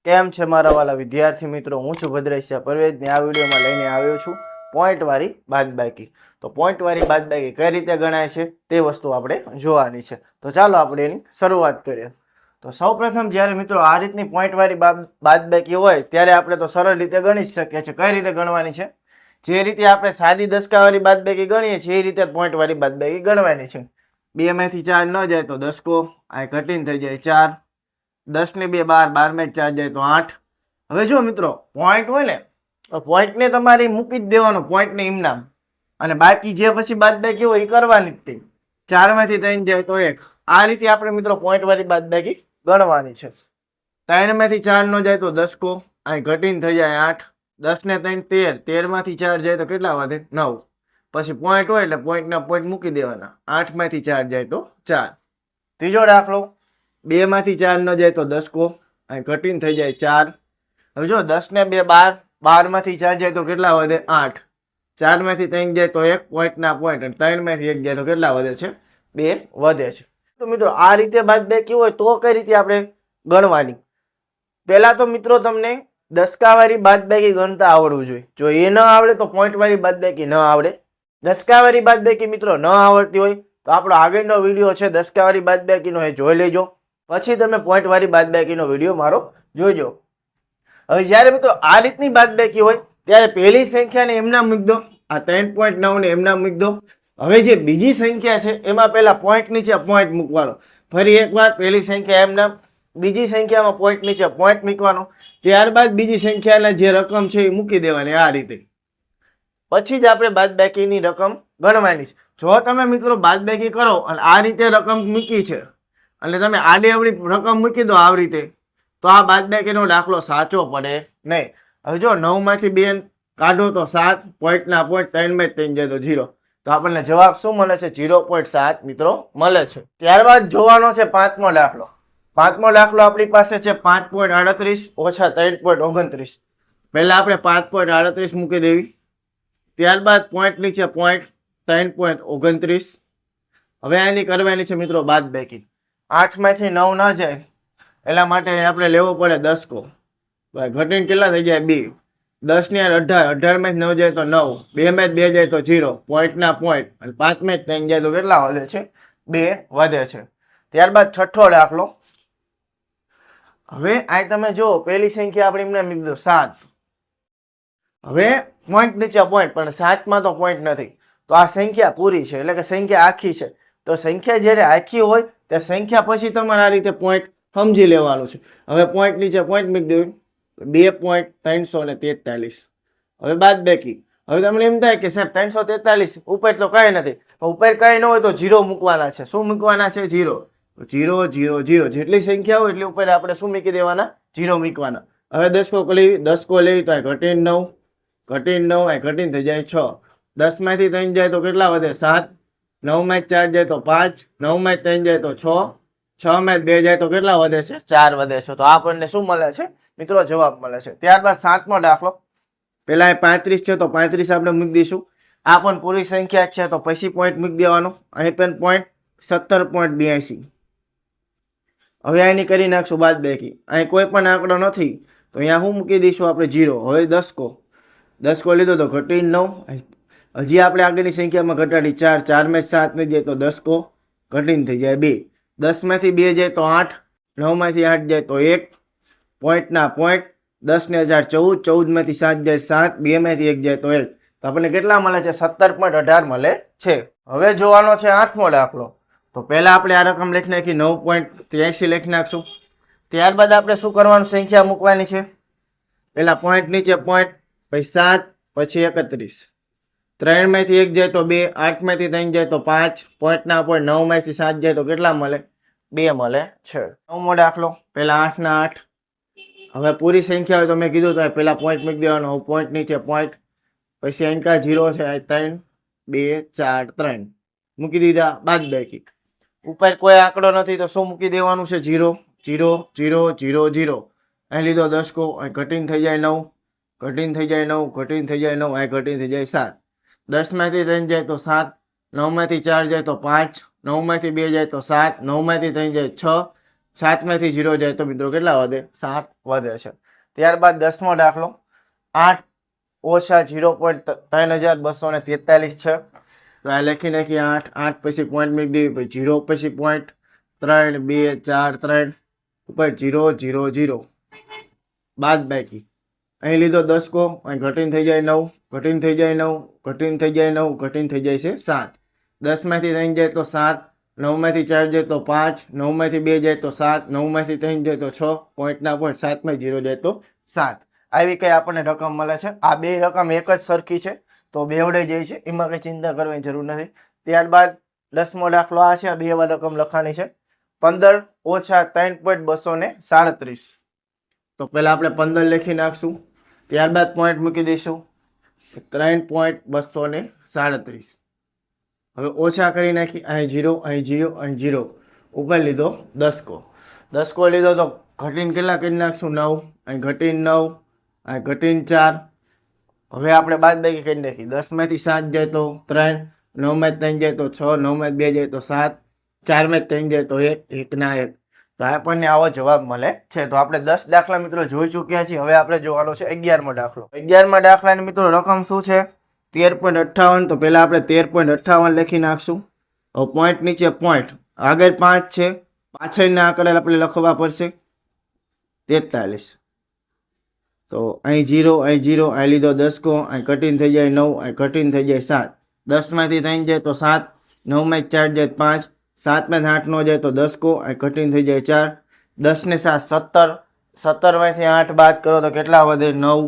કેમ છે મારા વાલા વિદ્યાર્થી મિત્રો? હું છું ભદ્રેશિયા પરવેજ ને આ વિડીયોમાં લઈને આવ્યો છું પોઈન્ટવાળી બાદબાકી. તો પોઈન્ટવાળી બાદબાકી કઈ રીતે ગણાય છે તે વસ્તુ આપણે જોવાની છે. તો ચાલો આપણે એની શરૂઆત કરીએ. તો સૌપ્રથમ જ્યારે મિત્રો આ રીતની પોઈન્ટવાળી બાદબાકી હોય ત્યારે આપણે તો સરળ રીતે ગણી શકીએ છીએ. કઈ રીતે ગણવાની છે? જે રીતે આપણે સાદી દસકાવાળી બાદબાકી ગણીએ છીએ એ રીતે પોઈન્ટવાળી બાદબાકી ગણવાની છે. 2 માંથી 4 ન જાય તો દસકો, આ કટીને થઈ જાય 4. 10 ને 2 12, 12 માં 4 જાય તો 8. હવે જો મિત્રો પોઈન્ટ હોય ને તો પોઈન્ટને તમારે મૂકી જ દેવાનો, પોઈન્ટને ઇમનામ, અને બાકી જે પછી બાદબાકી હોય એ કરવાની જ તે. 4 માંથી 3 જાય તો 1. આ રીતે આપણે મિત્રો પોઈન્ટવાળી બાદબાકી ગણવાની છે. 3 માંથી 4 નો જાય તો દસકો, અહીં ઘટીને થઈ જાય 8. 10 ને 3 13, 13 માંથી 4 જાય તો કેટલા વધે? 9. પછી પોઈન્ટ હોય એટલે પોઈન્ટના પોઈન્ટ મૂકી દેવાના. 8 માંથી 4 જાય તો 4. ત્રીજો દાખલો, 2 માંથી 4 ન જાય તો દસકો, અહીં ઘટીને થઈ જાય 4. હવે જો 10 ને 2 12, 12 માંથી 4 જાય તો કેટલા વધે? 8. 4 માંથી 3 જાય તો 1, પોઈન્ટના પોઈન્ટ, અને 3 માંથી 1 જાય તો કેટલા વધે છે? 2 વધે છે. તો મિત્રો આ રીતે બાદબાકી હોય તો કઈ રીતે આપણે ગણવાની? પહેલા તો મિત્રો તમને દસકાવાળી બાદબાકી ગણતા આવડવું જોઈએ. જો એ ન આવડે તો પોઈન્ટવાળી બાદબાકી ન આવડે. દસકાવાળી બાદબાકી મિત્રો ન આવડતી હોય તો આપણો આગળનો વિડીયો છે દસકાવાળી બાદબાકીનો, એ જોઈ લેજો. પછી તમે પોઈન્ટવાળી બાદબાકીનો વિડીયો મારો જોઈજો. હવે જ્યારે મિત્રો આ રીતની બાદબાકી હોય ત્યારે પહેલી સંખ્યાને એમના મૂકી દો, આ 3.9 ને એમના મૂકી દો. હવે જે બીજી સંખ્યા છે એમાં પહેલા પોઈન્ટ નીચે પોઈન્ટ મૂકવાનો. ફરી એકવાર પહેલી સંખ્યા એમના, બીજી સંખ્યામાં પોઈન્ટ નીચે પોઈન્ટ મૂકવાનો. ત્યારબાદ બીજી સંખ્યાના જે રકમ છે એ મૂકી દેવાની આ રીતે. પછી જ આપણે બાદબાકીની રકમ ગણવાની છે. જો તમે મિત્રો બાદબાકી કરો અને આ રીતે રકમ મૂકી છે અને તમે આડી અવળી રકમ મૂકી દો આવી રીતે, તો આ બાદબાકીનો દાખલો સાચો પડે નહીં. હવે જો 9 માંથી 2 કાઢો તો 7, પોઈન્ટના પોઈન્ટ, 3 માં 3 જાય તો 0. તો આપણને જવાબ શું મળે છે? 0.7 મિત્રો મળે છે. ત્યારબાદ જોવાનો છે પાંચમો દાખલો. પાંચમો દાખલો આપણી પાસે છે 5.38 ઓછા 3.29. પહેલા આપણે 5.38 મૂકી દેવી, ત્યારબાદ પોઈન્ટ નીચે પોઈન્ટ 3.29. હવે આની કરવાની છે મિત્રો બાદબાકી. 8 માંથી 9 ના જાય એટલા માટે આપણે લેવો પડે દસકો, ઘટીને કેટલા થઈ જાય? 2. 10 ને 18, 18 માંથી 9 જાય તો 9, 2 માંથી 2 જાય તો 0, પોઈન્ટના પોઈન્ટ, અને 5 માંથી 3 જાય તો કેટલા વધે છે? 2 વધે છે. ત્યારબાદ છઠ્ઠો દાખલો. હવે આ તમે જુઓ પહેલી સંખ્યા આપણે એમને મૂકી દો 7. હવે પોઈન્ટ નીચે પોઈન્ટ, પણ 7 માં તો પોઈન્ટ નથી, તો આ સંખ્યા પૂરી છે, એટલે કે સંખ્યા આખી છે. તો સંખ્યા જ્યારે આખી હોય તે સંખ્યા પછી તમારે આ રીતે પોઈન્ટ સમજી લેવાનું છે. હવે પોઈન્ટ નીચે પોઈન્ટ મૂકી દેવું, 2.343. હવે બાદબાકી. હવે તમને એમ થાય કે સાહેબ 343 ઉપર તો કઈ નથી, ઉપર કઈ ન હોય તો 0 મૂકવાના છે. શું મૂકવાના છે? 0. 0 0 0 જેટલી સંખ્યા હોય એટલી ઉપર આપણે શું મૂકી દેવાના? 0 મૂકવાના. હવે દસકો લેવી તો ઘટીને 9, ઘટીને 9, આ ઘટીને થઈ જાય 6. 10 માંથી 3 જાય તો કેટલા વધે? 7. 9 માંથી 4 જાય તો 5, 9 માંથી 3 જાય તો 6, 6 માંથી 2 જાય તો કેટલા વધે છે? 4 વધે છે. તો આપણને શું મળે છે મિત્રો? જવાબ મળે છે. ત્યારબાદ સાતમો દાખલો. પેલા 35 છે તો 35 આપણે મૂકી દઈશું. આ પણ પૂરી સંખ્યા છે તો પછી પોઈન્ટ મૂકી દેવાનો. અહીં પણ પોઈન્ટ 17.82. હવે આની કરી નાખશું બાદબાકી. અહીં કોઈ પણ આંકડો નથી તો અહીંયા શું મૂકી દઈશું આપણે? 0. હવે દસકો લીધો તો ઘટીને 9, હજી આપણે આગળની સંખ્યામાં ઘટાડી 4, 4 માં 7 નહીં જાય તો દસકો, ઘટીને થઈ જાય 2. 10 માંથી 2 જાય તો 8, 9 માંથી 8 જાય તો 1, પોઈન્ટના પોઈન્ટ, 10 ને 4 14, 14 માંથી 7 જાય 7, 2 માંથી 1 જાય તો 1. તો આપણને કેટલા મળે છે? 17.18 મળે છે. હવે જોવાનો છે આઠમો દાખલો. તો પહેલા આપણે આ રકમ લખી નાખી, 9.83 લખી નાખશું. ત્યારબાદ આપણે શું કરવાનું? સંખ્યા મૂકવાની છે. પહેલા પોઈન્ટ નીચે પોઈન્ટ, પછી 7, પછી 31. 3 માંથી 1 જાય તો 2, 8 માંથી 3 જાય તો 5, પોઈન્ટના પોઈન્ટ, 9 માંથી 7 જાય તો કેટલા મળે? 2 મળે છે. નવમો દાખલો. પહેલા 8 ના 8. હવે પૂરી સંખ્યા હોય તો મેં કીધું તો પહેલા પોઈન્ટ મૂકી દેવાનો, પોઈન્ટ નીચે પોઈન્ટ, પછી અંકા 0 છે, 3, 2 4 3 મૂકી દીધા. બાદબાકી. ઉપર કોઈ આંકડો નથી તો શું મૂકી દેવાનું છે? 0 0 0 0 0. અહીં લીધો દસકો, અહીં ઘટીને થઈ જાય 9, ઘટીને થઈ જાય 9, ઘટીને થઈ જાય 9, અહીં ઘટીને થઈ જાય 7. 10 માંથી 3 જાય તો 7, 9 માંથી 4 જાય તો 5, 9 માંથી 2 જાય તો 7, 9 માંથી 3 જાય 6, 7માંથી 0 જાય તો મિત્રો કેટલા વધે? 7 વધે છે. ત્યારબાદ 10મો દાખલો 8 ઓછા 0.3243 છે. તો આ લખી નાખીએ 8 8 પછી પોઈન્ટ મૂકી દેવી, પછી 0 પછી પોઈન્ટ 3 2 4 3 ઉપર 0 0 0 બાદ બાકી. અહીં લીધો 10 કો, અહીં ઘટીને થઈ જાય 9, ઘટીને થઈ જાય 9, ઘટીને થઈ જાય 9, ઘટીને થઈ જાય છે 7. 10માંથી 3 જાય તો 7, 9માંથી 4 જાય તો 5, 9માંથી 2 જાય તો 7, 9માંથી 3 જાય તો 6, પોઈન્ટના પોઈન્ટ 7માં 0 જાય તો 7. આવી કઈ આપણને રકમ મળે છે. આ બે રકમ એક જ સરખી છે તો બેવડે જાય છે, એમાં કઈ ચિંતા કરવાની જરૂર નથી. ત્યારબાદ 10મો દાખલો આ છે, આ બે વાર રકમ લખવાની છે. 15 ઓછા 3.237. તો પહેલા આપણે 15 લખી નાખશું, ત્યારબાદ પોઈન્ટ મૂકી દઈશું 3.237. હવે ઓછા કરી નાખી, અહીં 0 અહીં 0 અહીં 0, ઉપર લીધો 10 કો. 10 કો લીધો તો ઘટીને કેટલા કરી નાખશું? 9, અહીં ઘટીને 9, અહીં ઘટીને 4. હવે આપણે બાદ બાકી કરી નાખી. 10માંથી 7 જાય તો 3, 9માંથી 3 જાય તો 6, 9માંથી 2 જાય તો 7, 4માંથી 3 જાય તો 1, 1 ના 1. તો આપણને આવો જવાબ મળે છે. તો આપણે 10 દાખલા મિત્રો જોઈ ચૂક્યા છીએ. હવે આપણે જોવાનો છે 11મો દાખલો. 11મા દાખલાની મિત્રો રકમ શું છે? 13.58. તો પહેલા આપણે 13.58 લખી નાખશું. હવે પોઈન્ટ નીચે પોઈન્ટ, આગળ 5 છે, પાછળના આંકડા આપણે લખવા પડશે 43. તો અહીં 0 અહીં 0, અહીં લીધો 10 કો, અહીં કટીને થઈ જાય 9, અહીં કટીને થઈ જાય 7. 10માંથી 3 જાય તો 7, 9માંથી 4 જાય 5, 7માંથી 8 નો જાય તો 10 કો, અહીં કટીને થઈ જાય 4. 10 ને 7 17, 17માંથી 8 બાદ કરો તો કેટલા વધે? 9.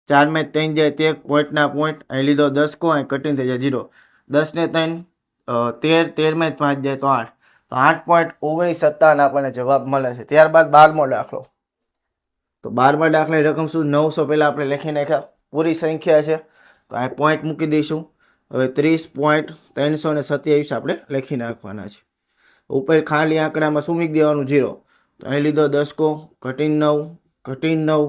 4માંથી 3 જાય 13, પોઈન્ટના પોઈન્ટ, અહીં લીધો 10 કો, અહીં કટીને થઈ જાય 0. 10 ને 3 13, 13માંથી 5 જાય તો 8. તો 8.1957 આપણને જવાબ મળે છે. ત્યારબાદ 12મો દાખલો. તો 12મા દાખલાની રકમ શું? 900 પહેલાં આપણે લખી નાખ્યા, પૂરી સંખ્યા છે તો આ પોઈન્ટ મૂકી દઈશું. હવે 30.327 આપણે લખી નાખવાના છે. ઉપર ખાલી આંકડામાં શું મૂકી દેવાનું? 0. તો અહીં લીધો 10 કો, ઘટીને 9, ઘટીને 9,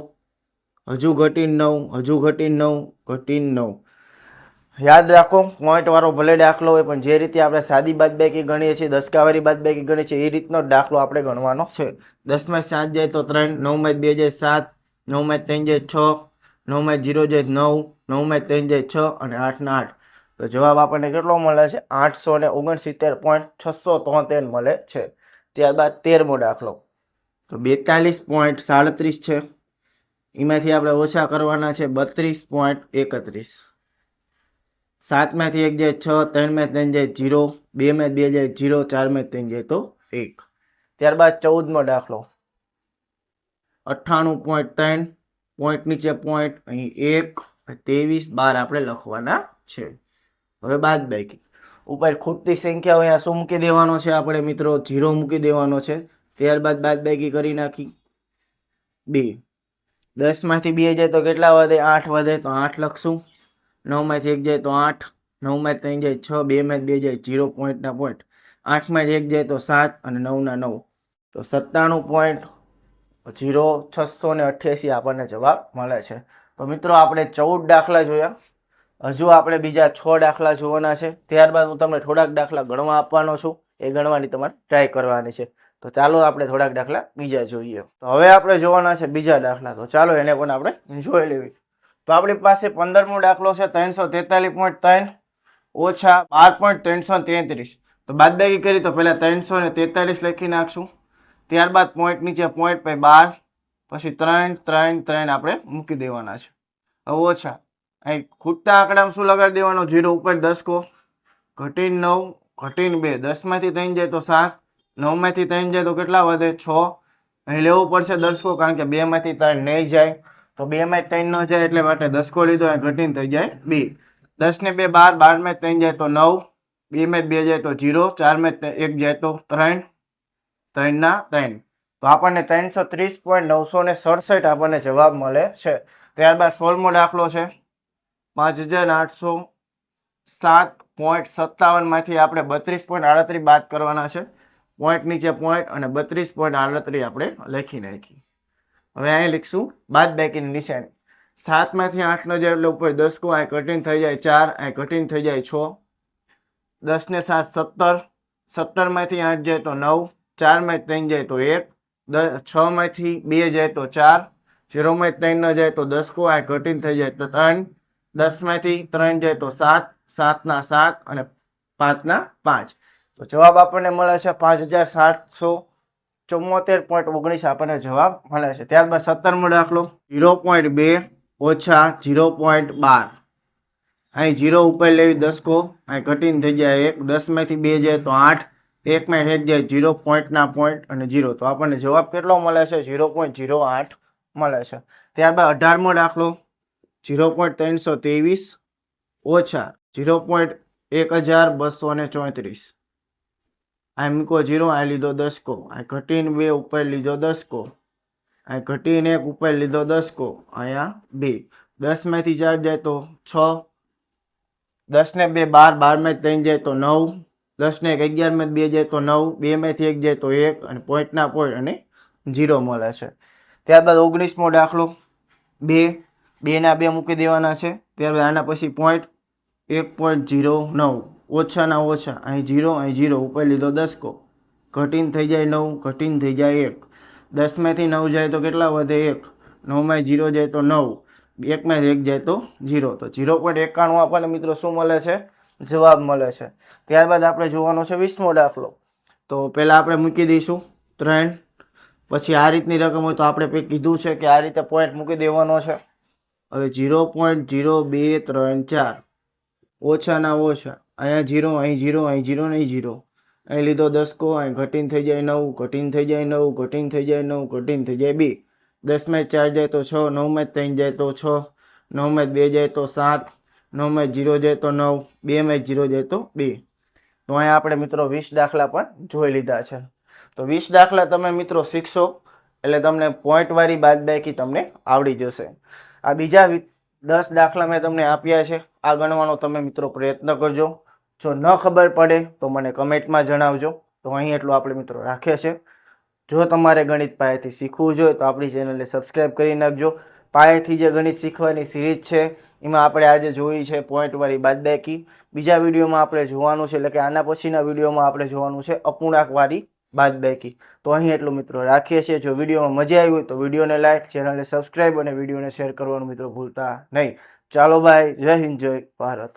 હજુ ઘટીને 9, હજુ ઘટીને 9, ઘટીને 9. યાદ રાખો, પોઈન્ટ વાળો ભલે દાખલો હોય પણ જે રીતે આપણે સાદી બાદબાકી ગણીએ છીએ, દસકાવાળી બાદબાકી ગણીએ છીએ, એ રીતનો દાખલો આપણે ગણવાનો છે. 10માંથી 7 જાય તો 3, 9માંથી 2 જાય 7, 9માંથી 3 જાય 6, 9માંથી 0 જાય 9, 9માંથી 3 જાય 6 અને 8 ના 8. તો જવાબ આપણને કેટલો મળે છે? 869.673 મળે છે. ત્યારબાદ 13મો દાખલો. તો 42.37 છે, એમાંથી આપણે ઓછા કરવાના છે 32.31. 7માંથી 1 જાય 6, 3માંથી 3 જાય 0, 2માંથી 2 જાય 0, 4માંથી 3 જાય તો 1. ત્યારબાદ 14મો દાખલો. 98.3, પોઈન્ટ નીચે પોઈન્ટ, અહીં 1, 23, 12 આપણે લખવાના છે. હવે બાદ બાકી. ઉપર ખૂટતી સંખ્યા અહીંયા શું મૂકી દેવાનો છે આપણે મિત્રો? 0 મૂકી દેવાનો છે. ત્યારબાદ બાદ બાકી કરી નાખી 2. 10માંથી 2 જાય તો કેટલા વધે? 8 વધે, તો 8 લખશું. 9માંથી 1 જાય તો 8, 9માંથી 3 જાય 6, 2માંથી 2 જાય 0, પોઈન્ટના પોઈન્ટ, 8માંથી 1 જાય તો 7 અને 9 ના 9. તો 97.0688 આપણને જવાબ મળે છે. તો મિત્રો આપણે 14 દાખલા જોયા. હજુ આપણે બીજા 6 દાખલા જોવાના છે. ત્યારબાદ હું તમને થોડાક દાખલા ગણવા આપવાનો છું, એ ગણવાની તમારે ટ્રાય કરવાની છે. તો ચાલો આપણે થોડાક દાખલા બીજા જોઈએ. તો હવે આપણે જોવાના છે બીજા દાખલા. તો ચાલો એને પણ આપણે જોઈ લેવી. તો આપણી પાસે 15મો દાખલો છે 343.3 ઓછા 12.333. તો બાદબાકી કરી તો પહેલા 343 લખી નાખશું. ત્યારબાદ પોઈન્ટ નીચે પોઈન્ટ, પછી 12, પછી 3 3 3 આપણે મૂકી દેવાના છે. હવે ઓછા, અહીં ખૂટતા આંકડામાં શું લગાડી દેવાનો? 0 ઉપર 10 કો, ઘટીને 9, ઘટીને 2. 10માંથી 3 જાય તો 7, 9માંથી 3 જાય તો કેટલા વધે? 6. અહીં લેવું પડશે 10 કો, કારણ કે 2માંથી 3 નહીં જાય. તો 2માંથી 3 ન જાય એટલે માટે 10 કો લીધો, અહીં ઘટીને થઈ જાય 2. 10 ને 2 12, 12માંથી 3 જાય તો 9, 2માંથી 2 જાય તો 0, 4માંથી 1 જાય તો 3, 3 ના 3. તો આપણને 330.967 આપણને જવાબ મળે છે. ત્યારબાદ 16મો દાખલો છે 5807.57 માંથી આપણે 32.38 બાદ કરવાના છે. પોઈન્ટ નીચે પોઈન્ટ અને 32.38 આપણે લખી નાખી. હવે અહીં લખશું બાદ બાકીની નિશાની. 7માંથી 8 નો જાય એટલે ઉપર 10 કો, અહીં કટીને થઈ જાય 4, અહીં કટીને થઈ જાય 6. 10 ને 7 17, 17માંથી 8 જાય તો 9, 4 માંથી 3 જાય તો 1, 6 માંથી 2 જાય તો 4, 0 માંથી 3 ન જાય તો 10 કો, આ ઘટીને થઈ જાય તો 3, 10 માંથી 3 જાય તો 7, 7 ના 7 અને 5 ના 5. તો જવાબ આપણને મળે છે 5774.19 આપણને જવાબ મળે છે. ત્યારબાદ 17મો દાખલો 0.2 ઓછા 0.12. અહીં 0 ઉપર લેવી 10 કો, અહીં ઘટીને થઈ જાય 1, 10 માંથી 2 જાય તો 8, 1 માંથી 1 જાય 0 પોઈન્ટ ના પોઈન્ટ અને 0. તો આપણને જવાબ કેટલો મળે છે? 0.08 મળે છે. ત્યારબાદ 18મો દાખલો 0.323 ઓછા 0.1234. આ મૂકો 0, આ લીધો 10 કો, આ ઘટીને 2 ઉપર લીધો 10 કો, આ ઘટીને 1 ઉપર લીધો 10 કો, અહીંયા 2, 10 માંથી 4 જાય તો 6, 10 ને 2 12, 12 માંથી 3 જાય તો 9, 10 ને 1 11 માંથી 2 જાય તો 9, 2 માંથી 1 જાય તો 1 અને પોઈન્ટ ના પોઈન્ટ અને 0 મળે છે. ત્યારબાદ 19મો દાખલો 2 ના 2 મૂકી દેવાના છે. ત્યારબાદ આના પછી પોઈન્ટ 1.09 ઓછા ના ઓછા, અહીં 0, અહીં 0 ઉપર લીધો 10 કો, ઘટીને થઈ જાય 9, ઘટીને થઈ જાય 1, 10 માંથી 9 જાય તો કેટલા વધે? 1, 9 માં 0 જાય તો 9, 1 માં 1 જાય તો 0. તો 0.91 આપણને મિત્રો શું મળે છે? જવાબ મળે છે. ત્યારબાદ આપણે જોવાનો છે 20મો દાખલો. તો પહેલા આપણે મૂકી દઈશું 3, પછી આ રીતની રકમ હોય તો આપણે કીધું છે કે આ રીતે પોઈન્ટ મૂકી દેવાનો છે. હવે 0.0234 ઓછા ના ઓછા, અહીંયા 0, અહીં 0, અહીં 0 નહીં 0, અહીં લીધો 10 કો, અહીં ઘટીને થઈ જાય 9, ઘટીને થઈ જાય 9, ઘટીને થઈ જાય 9, ઘટીને થઈ જાય 2, 10 માં 4 જાય તો 6, 9 માં 3 જાય તો 6, 9 માં 2 જાય તો 7, 9 માં 0 જાય તો 9, 2 માં 0 જાય તો 2. તો અહીંયા આપણે મિત્રો 20 દાખલા પણ જોઈ લીધા છે. તો 20 દાખલા તમે મિત્રો શીખશો એટલે તમને પોઈન્ટવાળી બાદબાકી તમને આવડી જશે. આ બીજા 10 દાખલા મેં તમને આપ્યા છે, આ ગણવાનો તમે મિત્રો પ્રયત્ન કરજો. જો ન ખબર પડે તો મને કમેન્ટમાં જણાવજો. તો અહીં એટલું આપણે મિત્રો રાખીએ છીએ. જો તમારે ગણિત પાયાથી શીખવું જોઈએ તો આપણી ચેનલને સબસ્ક્રાઈબ કરી નાખજો. પાયાથી જે ગણિત શીખવાની સિરીઝ છે એમાં આપણે આજે જોઈ છે પોઈન્ટવાળી બાદબાકી. બીજા વિડીયોમાં આપણે જોવાનું છે, એટલે કે આના પછીના વિડીયોમાં આપણે જોવાનું છે અપૂર્ણાંકવાળી બાદબાકી. તો અહીં એટલું મિત્રો રાખીએ છીએ. જો વિડીયોમાં મજા આવી હોય તો વિડીયોને લાઈક, ચેનલને સબસ્ક્રાઈબ અને વિડીયોને શેર કરવાનું મિત્રો ભૂલતા નહીં. ચાલો ભાઈ, જય હિન્દ, જય ભારત.